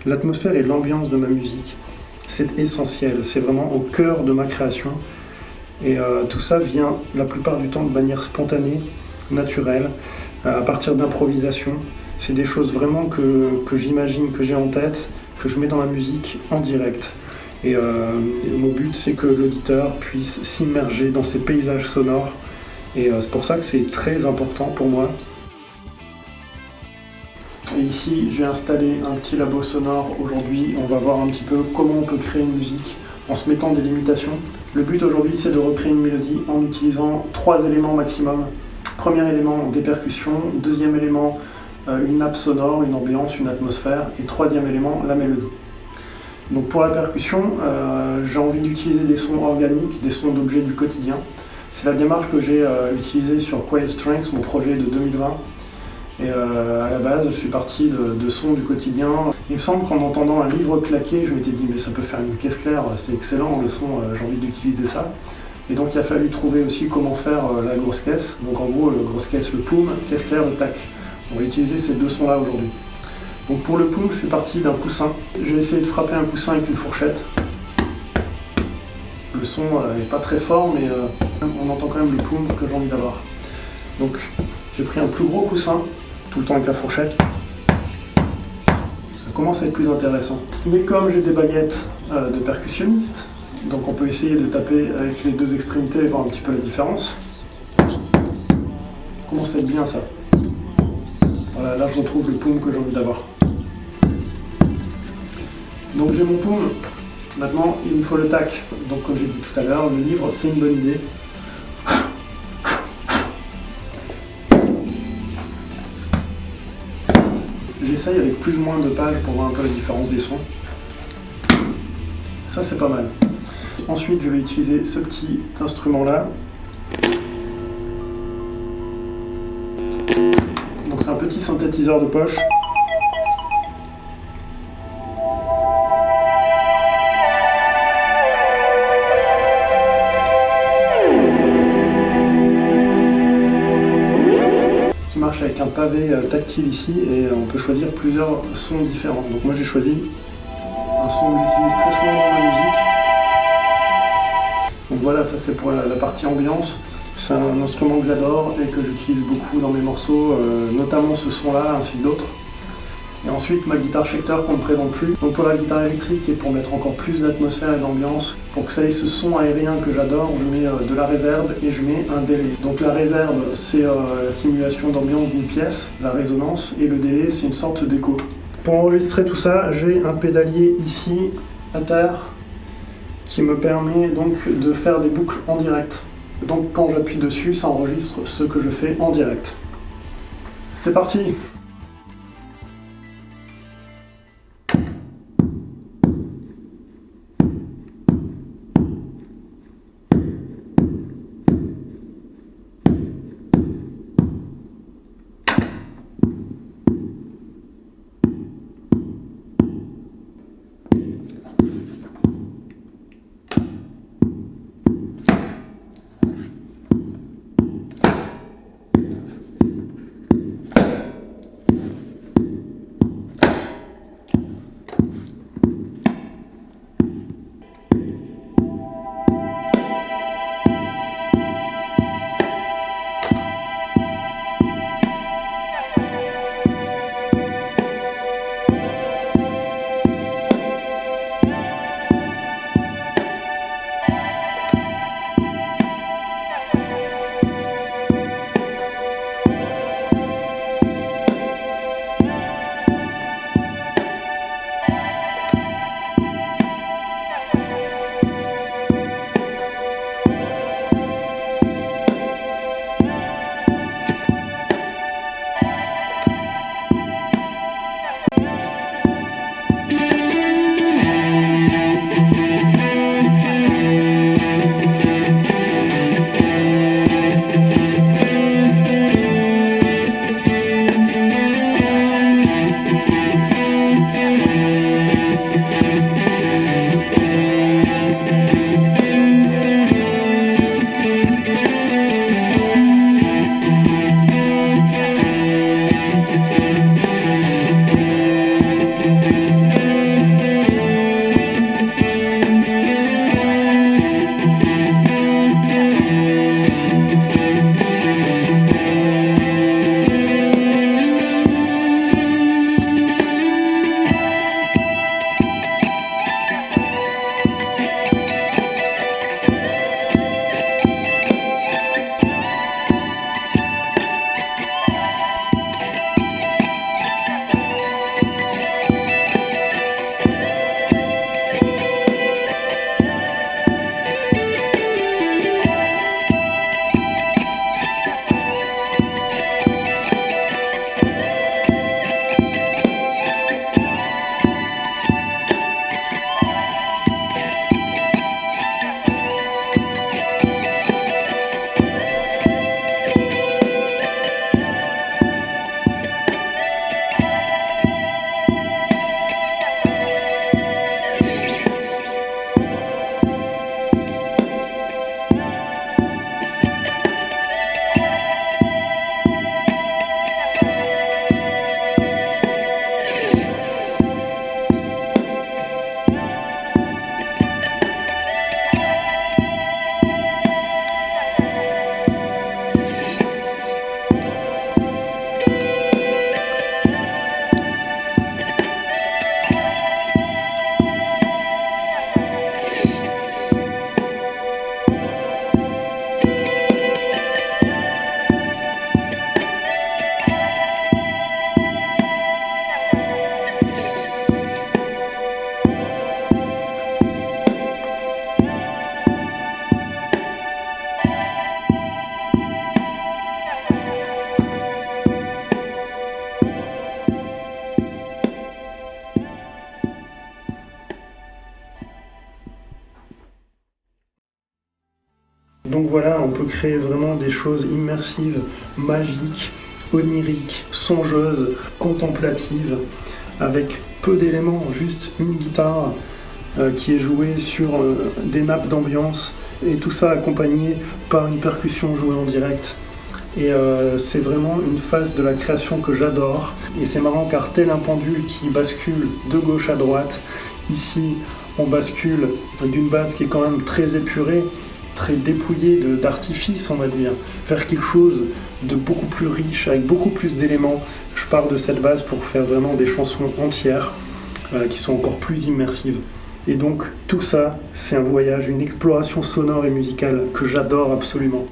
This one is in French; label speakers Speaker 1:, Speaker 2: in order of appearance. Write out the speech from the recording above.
Speaker 1: L'atmosphère et l'ambiance de ma musique, c'est essentiel, c'est vraiment au cœur de ma création. Et tout ça vient la plupart du temps de manière spontanée, naturelle, à partir d'improvisation. C'est des choses vraiment que j'imagine, que j'ai en tête, que je mets dans la musique en direct. Et mon but, c'est que l'auditeur puisse s'immerger dans ces paysages sonores. Et c'est pour ça que c'est très important pour moi. Et ici, j'ai installé un petit labo sonore aujourd'hui. On va voir un petit peu comment on peut créer une musique en se mettant des limitations. Le but aujourd'hui, c'est de recréer une mélodie en utilisant 3 éléments maximum. Premier élément, des percussions. Deuxième élément, une nappe sonore, une ambiance, une atmosphère. Et troisième élément, la mélodie. Donc pour la percussion, j'ai envie d'utiliser des sons organiques, des sons d'objets du quotidien. C'est la démarche que j'ai utilisée sur Quiet Strengths, mon projet de 2020. Et à la base, je suis parti de sons du quotidien. Il me semble qu'en entendant un livre claquer, je m'étais dit mais ça peut faire une caisse claire, c'est excellent le son, j'ai envie d'utiliser ça. Et donc il a fallu trouver aussi comment faire la grosse caisse. Donc en gros, la grosse caisse, le poum, caisse claire, le tac. On va utiliser ces 2 sons-là aujourd'hui. Donc pour le poum, je suis parti d'un coussin. J'ai essayé de frapper un coussin avec une fourchette. Le son n'est pas très fort, mais on entend quand même le poum que j'ai envie d'avoir. Donc j'ai pris un plus gros coussin, tout le temps avec la fourchette. Ça commence à être plus intéressant. Mais comme j'ai des baguettes de percussionniste, donc on peut essayer de taper avec les 2 extrémités et voir un petit peu la différence. Ça commence à être bien ça. Voilà, là je retrouve le poum que j'ai envie d'avoir. Donc j'ai mon poum, maintenant il me faut le tac. Donc comme j'ai dit tout à l'heure, le livre c'est une bonne idée. J'essaye avec plus ou moins de pages pour voir un peu la différence des sons. Ça c'est pas mal. Ensuite je vais utiliser ce petit instrument là. Donc c'est un petit synthétiseur de poche. Marche avec un pavé tactile ici et on peut choisir plusieurs sons différents. Donc moi j'ai choisi un son que j'utilise très souvent dans ma musique. Donc voilà, ça c'est pour la partie ambiance. C'est un instrument que j'adore et que j'utilise beaucoup dans mes morceaux, notamment ce son-là ainsi que d'autres. Et ensuite ma guitare Schecter qu'on ne présente plus. Donc pour la guitare électrique et pour mettre encore plus d'atmosphère et d'ambiance, pour que ça ait ce son aérien que j'adore, je mets de la reverb et je mets un délai. Donc la reverb c'est la simulation d'ambiance d'une pièce, la résonance, et le délai c'est une sorte d'écho. Pour enregistrer tout ça, j'ai un pédalier ici à terre qui me permet donc de faire des boucles en direct. Donc quand j'appuie dessus, ça enregistre ce que je fais en direct. C'est parti! Donc voilà, on peut créer vraiment des choses immersives, magiques, oniriques, songeuses, contemplatives, avec peu d'éléments, juste une guitare qui est jouée sur des nappes d'ambiance, et tout ça accompagné par une percussion jouée en direct. Et c'est vraiment une phase de la création que j'adore. Et c'est marrant car tel un pendule qui bascule de gauche à droite, ici on bascule d'une base qui est quand même très épurée, très dépouillée d'artifice, on va dire, vers quelque chose de beaucoup plus riche, avec beaucoup plus d'éléments. Je pars de cette base pour faire vraiment des chansons entières qui sont encore plus immersives. Et donc tout ça, c'est un voyage, une exploration sonore et musicale que j'adore absolument.